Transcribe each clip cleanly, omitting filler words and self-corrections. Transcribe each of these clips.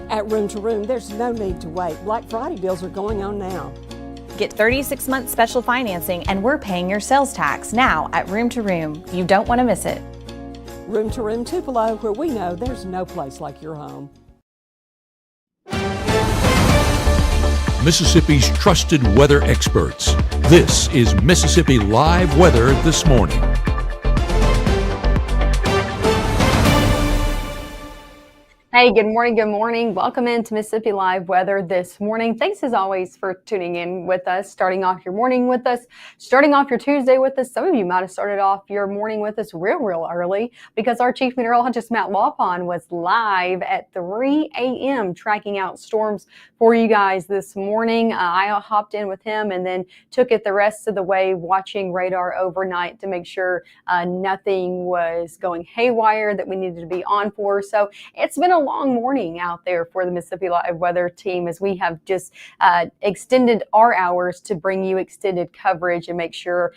At Room to Room, there's no need to wait. Black Friday deals are going on now. Get 36-month special financing and we're paying your sales tax now at Room to Room. You don't want to miss it. Room to Room Tupelo, where we know there's no place like your home. Mississippi's trusted weather experts. This is Mississippi Live Weather This Morning. Hey, good morning. Good morning. Welcome into Mississippi Live Weather This Morning. Thanks as always for tuning in with us, starting off your morning with us, starting off your Tuesday with us. Some of you might have started off your morning with us real early because our chief meteorologist, Matt Lawpon, was live at 3 a.m. tracking out storms for you guys this morning. I hopped in with him and then took it the rest of the way, watching radar overnight to make sure nothing was going haywire that we needed to be on for. So it's been a long morning out there for the Mississippi Live Weather team as we have just extended our hours to bring you extended coverage and make sure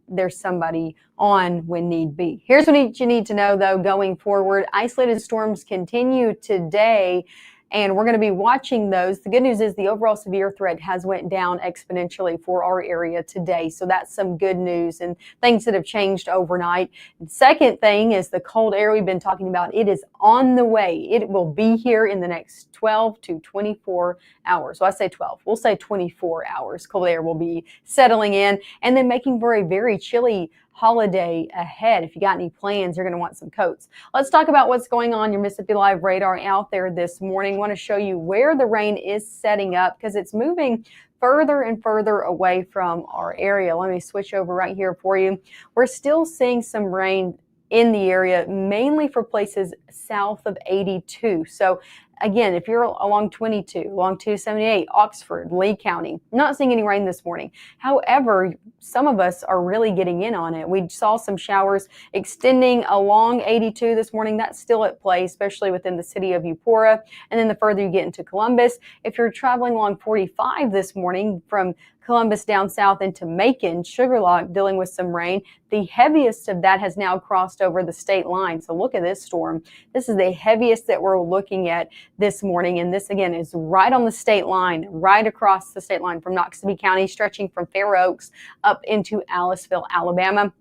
there's somebody on when need be. Here's what you need to know, though, going forward. Isolated storms continue today, and we're going to be watching those. The good news is the overall severe threat has went down exponentially for our area today. So that's some good news and things that have changed overnight. And second thing is the cold air we've been talking about. It is on the way. It will be here in the next 12 to 24 hours. So I say 12. We'll say 24 hours. Cold air will be settling in and then making for a very chilly holiday ahead. If you got any plans, you're going to want some coats. Let's talk about what's going on your Mississippi Live radar out there this morning. I want to show you where the rain is setting up because it's moving further and further away from our area. Let me switch over right here for you. We're still seeing some rain in the area, mainly for places south of 82. So again, if you're along 22, along 278, Oxford, Lee County, not seeing any rain this morning. However, some of us are really getting in on it. We saw some showers extending along 82 this morning. That's still at play, especially within the city of Eupora. And then the further you get into Columbus, if you're traveling along 45 this morning from Columbus down south into Macon, Sugarlock, dealing with some rain. The heaviest of that has now crossed over the state line. So look at this storm. This is the heaviest that we're looking at this morning. And this, again, is right on the state line, right across the state line from Noxubee County, stretching from Fair Oaks up into Aliceville, Alabama.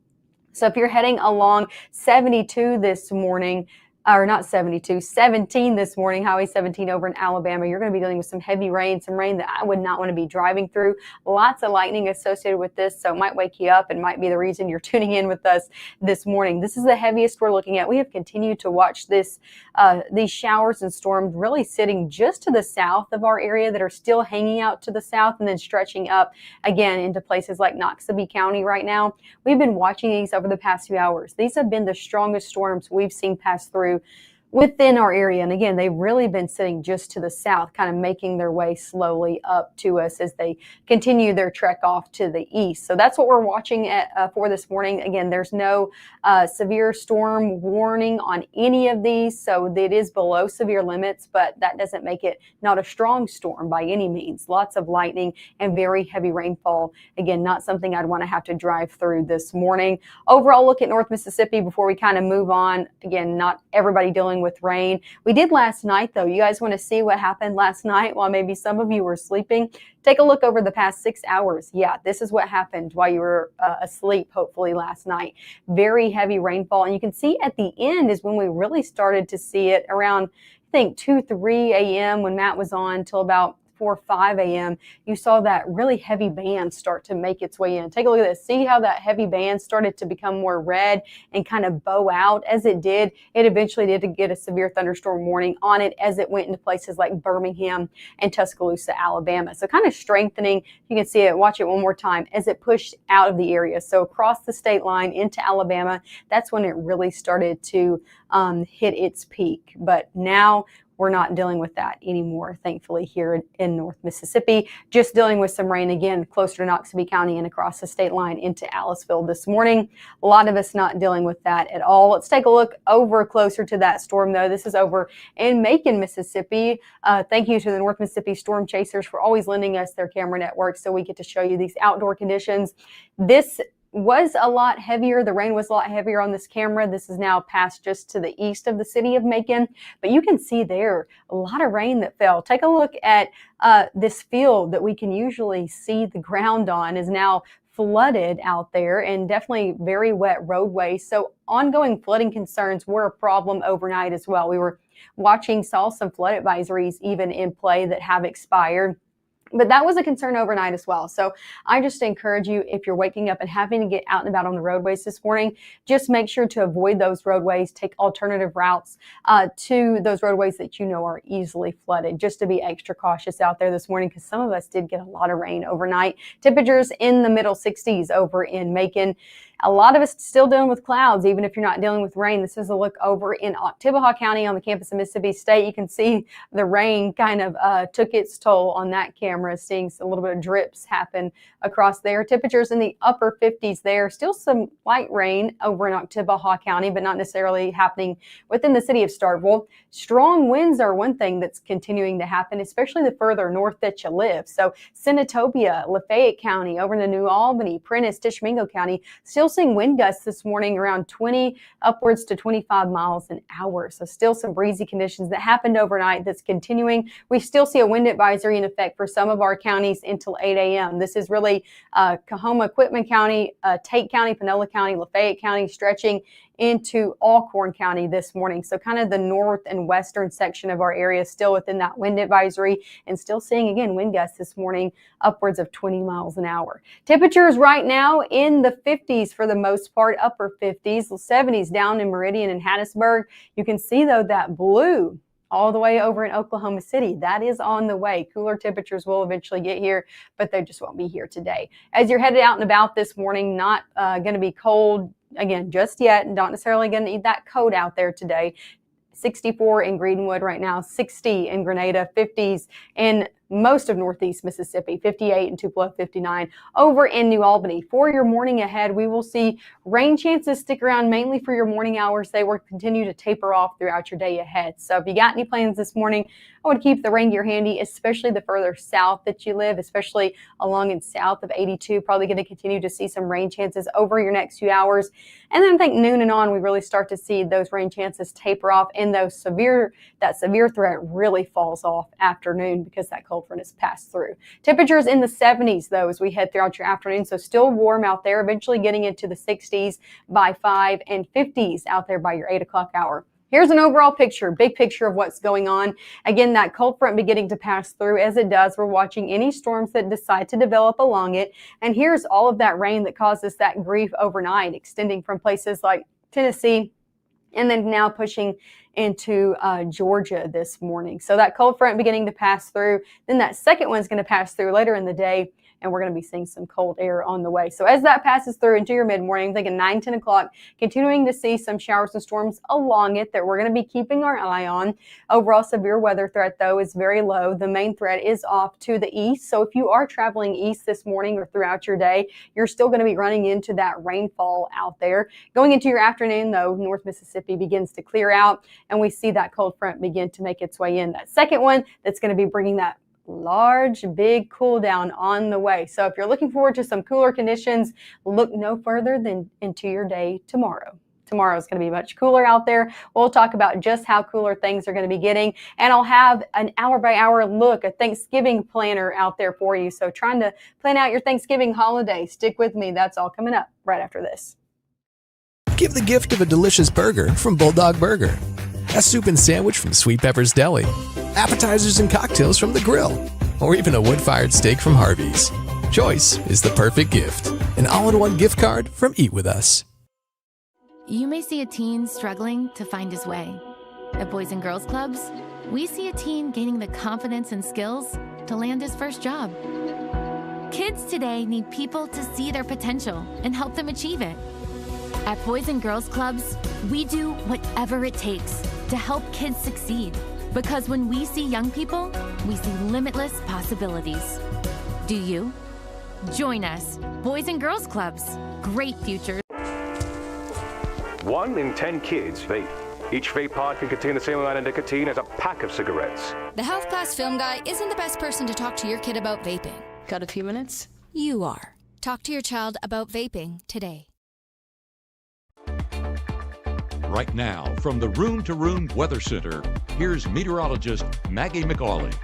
So if you're heading along 72 this morning, or not 72, 17 this morning, Highway 17 over in Alabama, you're going to be dealing with some heavy rain, some rain that I would not want to be driving through. Lots of lightning associated with this, so it might wake you up and might be the reason you're tuning in with us this morning. This is the heaviest we're looking at. We have continued to watch these showers and storms really sitting just to the south of our area that are still hanging out to the south and then stretching up again into places like Noxubee County right now. We've been watching these over the past few hours. These have been the strongest storms we've seen pass through within our area. And again, they've really been sitting just to the south, kind of making their way slowly up to us as they continue their trek off to the east. So that's what we're watching for this morning. Again, there's no severe storm warning on any of these. So it is below severe limits, but that doesn't make it not a strong storm by any means. Lots of lightning and very heavy rainfall. Again, not something I'd want to have to drive through this morning. Overall look at North Mississippi before we kind of move on. Again, not everybody dealing with rain. We did last night, though. You guys want to see what happened last night while maybe some of you were sleeping? Take a look over the past 6 hours. Yeah, this is what happened while you were asleep, hopefully, last night. Very heavy rainfall. And you can see at the end is when we really started to see it around, I think, 2, 3 a.m. when Matt was on till about 4, 5 a.m. You saw that really heavy band start to make its way in. Take a look at this. See how that heavy band started to become more red and kind of bow out as it did. It eventually did get a severe thunderstorm warning on it as it went into places like Birmingham and Tuscaloosa, Alabama. So kind of strengthening. You can see it. Watch it one more time as it pushed out of the area. So across the state line into Alabama, that's when it really started to hit its peak. But now we're not dealing with that anymore, thankfully, here in North Mississippi. Just dealing with some rain again closer to Noxubee County and across the state line into Aliceville this morning. A lot of us not dealing with that at all. Let's take a look over closer to that storm, though. This is over in Macon, Mississippi. Thank you to the North Mississippi Storm Chasers for always lending us their camera network so we get to show you these outdoor conditions. This was a lot heavier. The rain was a lot heavier on this camera. This is now past just to the east of the city of Macon, but you can see there a lot of rain that fell. Take a look at this field that we can usually see the ground on is now flooded out there, and definitely very wet roadways. So ongoing flooding concerns were a problem overnight as well. We were saw some flood advisories even in play that have expired. But that was a concern overnight as well. So I just encourage you, if you're waking up and having to get out and about on the roadways this morning, just make sure to avoid those roadways, take alternative routes to those roadways that you know are easily flooded, just to be extra cautious out there this morning, because some of us did get a lot of rain overnight. Temperatures in the middle 60s over in Macon. A lot of us still dealing with clouds, even if you're not dealing with rain. This is a look over in Oktibbeha County on the campus of Mississippi State. You can see the rain kind of took its toll on that camera, seeing a little bit of drips happen across there. Temperatures in the upper 50s there. Still some light rain over in Oktibbeha County, but not necessarily happening within the city of Starkville. Strong winds are one thing that's continuing to happen, especially the further north that you live. So Senatobia, Lafayette County, over in the New Albany, Prentiss, Tishomingo County, still seeing wind gusts this morning around 20 upwards to 25 miles an hour. So still some breezy conditions that happened overnight that's continuing. We still see a wind advisory in effect for some of our counties until 8 a.m. This is really Coahoma, Quitman County, Tate County, Panola County, Lafayette County, stretching into Alcorn County this morning. So kind of the north and western section of our area still within that wind advisory, and still seeing, again, wind gusts this morning upwards of 20 miles an hour. Temperatures right now in the 50s for the most part, upper 50s, 70s down in Meridian and Hattiesburg. You can see, though, that blue all the way over in Oklahoma City. That is on the way. Cooler temperatures will eventually get here, but they just won't be here today. As you're headed out and about this morning, not going to be cold again just yet, and not necessarily going to need that coat out there today. 64 in Greenwood right now, 60 in Grenada, 50s in most of northeast Mississippi, 58 in Tupelo, 59 over in New Albany. For your morning ahead, we will see rain chances stick around mainly for your morning hours. They will continue to taper off throughout your day ahead. So if you got any plans this morning, I would keep the rain gear handy, especially the further south that you live, especially along and south of 82. Probably going to continue to see some rain chances over your next few hours. And then I think noon and on, we really start to see those rain chances taper off, and that severe threat really falls off afternoon because that cold front is passed through. Temperatures in the 70s, though, as we head throughout your afternoon. So still warm out there, eventually getting into the 60s by 5 and 50s out there by your 8 o'clock hour. Here's an overall picture, big picture of what's going on. Again, that cold front beginning to pass through. As it does, we're watching any storms that decide to develop along it. And here's all of that rain that caused us that grief overnight, extending from places like Tennessee and then now pushing into Georgia this morning. So that cold front beginning to pass through. Then that second one's going to pass through later in the day, and we're going to be seeing some cold air on the way. So as that passes through into your mid-morning, I'm thinking 9, 10 o'clock, continuing to see some showers and storms along it that we're going to be keeping our eye on. Overall severe weather threat, though, is very low. The main threat is off to the east. So if you are traveling east this morning or throughout your day, you're still going to be running into that rainfall out there. Going into your afternoon, though, North Mississippi begins to clear out, and we see that cold front begin to make its way in. That second one that's going to be bringing that large, big cool down on the way. So if you're looking forward to some cooler conditions, look no further than into your day tomorrow. Tomorrow is going to be much cooler out there. We'll talk about just how cooler things are going to be getting, and I'll have an hour-by-hour look, a Thanksgiving planner out there for you. So trying to plan out your Thanksgiving holiday. Stick with me. That's all coming up right after this. Give the gift of a delicious burger from Bulldog Burger, a soup and sandwich from Sweet Pepper's Deli, appetizers and cocktails from The Grill, or even a wood-fired steak from Harvey's. Choice is the perfect gift. An all-in-one gift card from Eat With Us. You may see a teen struggling to find his way. At Boys and Girls Clubs, we see a teen gaining the confidence and skills to land his first job. Kids today need people to see their potential and help them achieve it. At Boys and Girls Clubs, we do whatever it takes to help kids succeed. Because when we see young people, we see limitless possibilities. Do you? Join us. Boys and Girls Clubs. Great futures. 1 in 10 kids vape. Each vape pod can contain the same amount of nicotine as a pack of cigarettes. The health class film guy isn't the best person to talk to your kid about vaping. Got a few minutes? You are. Talk to your child about vaping today. Right now, from the Room to Room Weather Center, here's meteorologist Maggye McAuley.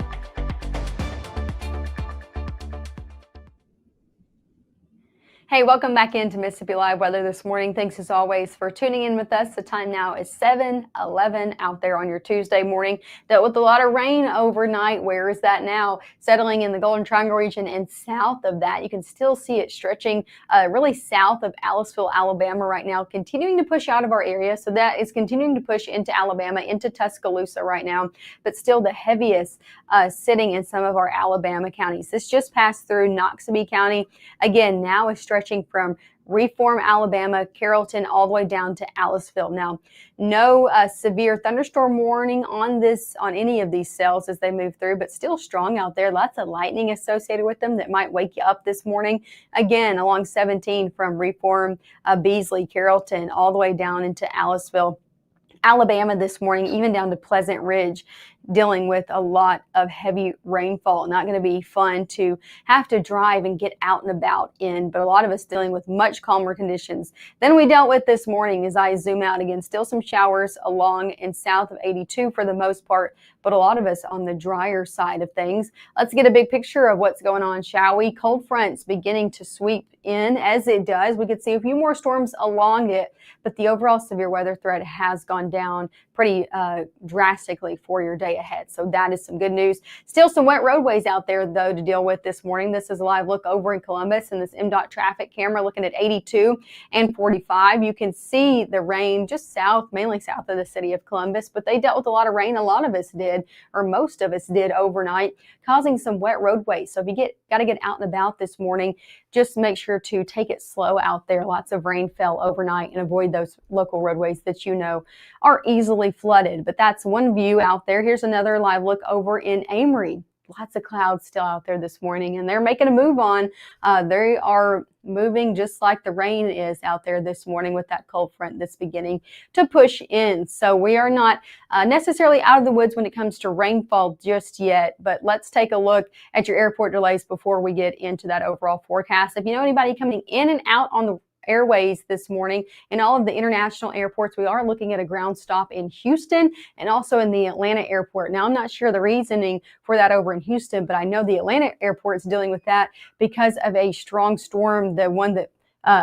Hey, welcome back into Mississippi Live Weather this morning. Thanks as always for tuning in with us. The time now is 7:11 out there on your Tuesday morning. Dealt with a lot of rain overnight. Where is that now? Settling in the Golden Triangle region and south of that. You can still see it stretching really south of Aliceville, Alabama right now, continuing to push out of our area. So that is continuing to push into Alabama, into Tuscaloosa right now, but still the heaviest sitting in some of our Alabama counties. This just passed through Noxubee County. Again, now is stretching from Reform, Alabama, Carrollton, all the way down to Aliceville. Now, no severe thunderstorm warning on any of these cells as they move through, but still strong out there. Lots of lightning associated with them that might wake you up this morning. Again, along 17 from Reform, Beasley, Carrollton, all the way down into Aliceville, Alabama this morning, even down to Pleasant Ridge, dealing with a lot of heavy rainfall. Not going to be fun to have to drive and get out and about in, but a lot of us dealing with much calmer conditions than we dealt with this morning. As I zoom out again, still some showers along and south of 82 for the most part, but a lot of us on the drier side of things. Let's get a big picture of what's going on, shall we? Cold fronts beginning to sweep in. As it does, we could see a few more storms along it, but the overall severe weather threat has gone down pretty drastically for your day ahead. So that is some good news. Still some wet roadways out there, though, to deal with this morning. This is a live look over in Columbus, and this MDOT traffic camera looking at 82 and 45. You can see the rain just south, mainly south of the city of Columbus, but they dealt with a lot of rain. A lot of us did, or most of us did overnight, causing some wet roadways. So if you got to get out and about this morning, just make sure to take it slow out there. Lots of rain fell overnight, and avoid those local roadways that you know are easily flooded. But that's one view out there. Here's another live look over in Amory. Lots of clouds still out there this morning, and they're making a move on. They are moving just like the rain is out there this morning with that cold front that's beginning to push in. So we are not necessarily out of the woods when it comes to rainfall just yet, but let's take a look at your airport delays before we get into that overall forecast. If you know anybody coming in and out on the airways this morning in all of the international airports, we are looking at a ground stop in Houston and also in the Atlanta airport. Now, I'm not sure the reasoning for that over in Houston, but I know the Atlanta airport is dealing with that because of a strong storm, the one that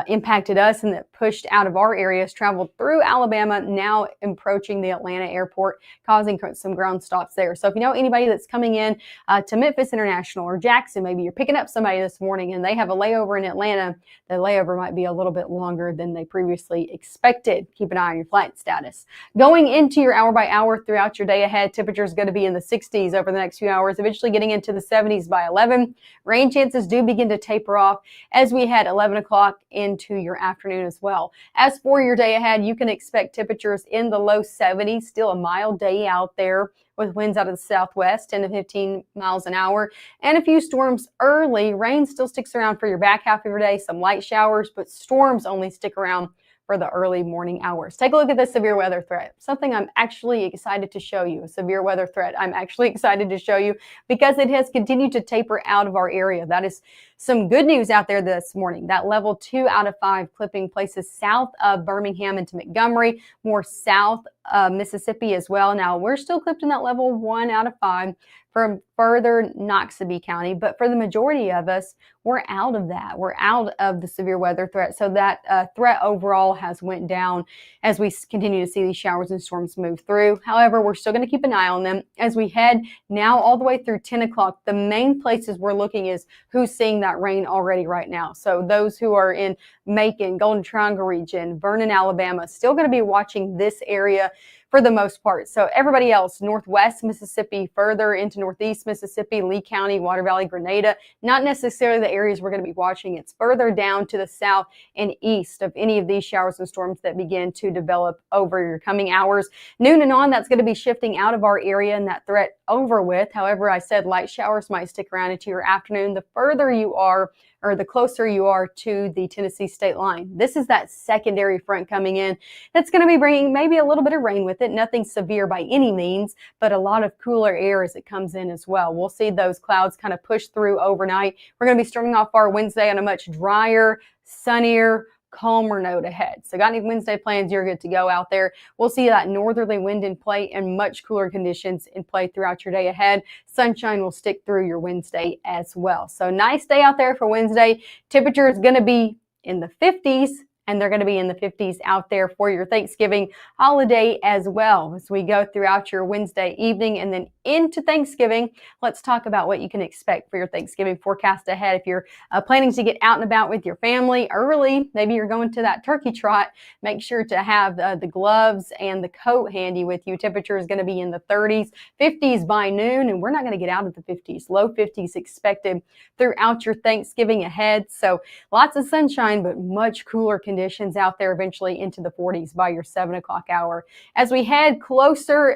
impacted us and that pushed out of our areas, traveled through Alabama, now approaching the Atlanta airport, causing some ground stops there. So if you know anybody that's coming in to Memphis International or Jackson, maybe you're picking up somebody this morning and they have a layover in Atlanta, the layover might be a little bit longer than they previously expected. Keep an eye on your flight status. Going into your hour by hour throughout your day ahead, temperature is going to be in the 60s over the next few hours, eventually getting into the 70s by 11. Rain chances do begin to taper off as we head 11 o'clock into your afternoon as well. As for your day ahead, you can expect temperatures in the low 70s, still a mild day out there with winds out of the southwest, 10 to 15 miles an hour, and a few storms early. Rain still sticks around for your back half of your day, some light showers, but storms only stick around for the early morning hours. Take a look at the severe weather threat. Something I'm actually excited to show you, a severe weather threat I'm actually excited to show you because it has continued to taper out of our area. That is some good news out there this morning. That level 2 out of 5 clipping places south of Birmingham into Montgomery, more south Mississippi as well. Now, we're still clipped in that level 1 out of 5 from further Noxubee County, but for the majority of us, we're out of that. We're out of the severe weather threat. So that threat overall has went down as we continue to see these showers and storms move through. However, we're still going to keep an eye on them as we head now all the way through 10 o'clock. The main places we're looking is who's seeing that rain already right now. So those who are in Macon, Golden Triangle region, Vernon, Alabama, still going to be watching this area for the most part. So everybody else, northwest Mississippi, further into northeast Mississippi, Lee County, Water Valley, Grenada, not necessarily the areas we're going to be watching. It's further down to the south and east of any of these showers and storms that begin to develop over your coming hours. Noon and on, that's going to be shifting out of our area and that threat over with. However, I said light showers might stick around into your afternoon. The further you are, or the closer you are to the Tennessee state line. This is that secondary front coming in that's going to be bringing maybe a little bit of rain with with it. Nothing severe by any means, but a lot of cooler air as it comes in as well. We'll see those clouds kind of push through overnight. We're going to be starting off our Wednesday on a much drier, sunnier, calmer note ahead. So got any Wednesday plans, you're good to go out there. We'll see that northerly wind in play and much cooler conditions in play throughout your day ahead. Sunshine will stick through your Wednesday as well. So nice day out there for Wednesday. Temperature is going to be in the 50s. And they're going to be in the 50s out there for your Thanksgiving holiday as well. As we go throughout your Wednesday evening and then into Thanksgiving, let's talk about what you can expect for your Thanksgiving forecast ahead. If you're planning to get out and about with your family early, maybe you're going to that turkey trot, make sure to have the gloves and the coat handy with you. Temperature is going to be in the 30s, 50s by noon, and we're not going to get out of the 50s. Low 50s expected throughout your Thanksgiving ahead. So lots of sunshine, but much cooler conditions out there eventually into the 40s by your 7 o'clock hour. As we head closer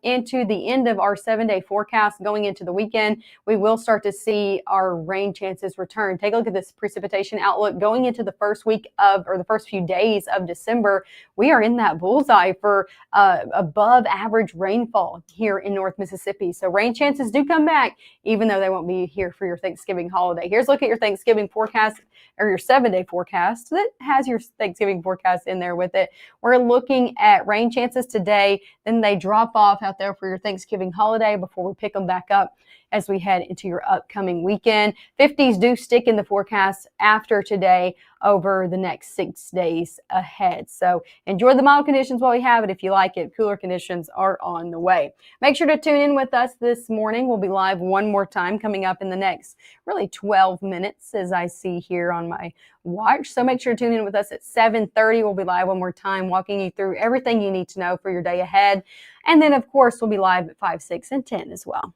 into the end of our 7-day forecast going into the weekend, we will start to see our rain chances return. Take a look at this precipitation outlook going into the first week of, or the first few days of December. We are in that bullseye for above average rainfall here in North Mississippi. So rain chances do come back, even though they won't be here for your Thanksgiving holiday. Here's a look at your Thanksgiving forecast, or your 7-day forecast that has your Thanksgiving forecast in there with it. We're looking at rain chances today, then they drop off out there for your Thanksgiving holiday before we pick them back up as we head into your upcoming weekend. 50s do stick in the forecast after today over the next 6 days ahead. So enjoy the mild conditions while we have it. If you like it, cooler conditions are on the way. Make sure to tune in with us this morning. We'll be live one more time coming up in the next really 12 minutes as I see here on my watch. So make sure to tune in with us at 7:30. We'll be live one more time, walking you through everything you need to know for your day ahead. And then, of course, we'll be live at 5, 6, and 10 as well.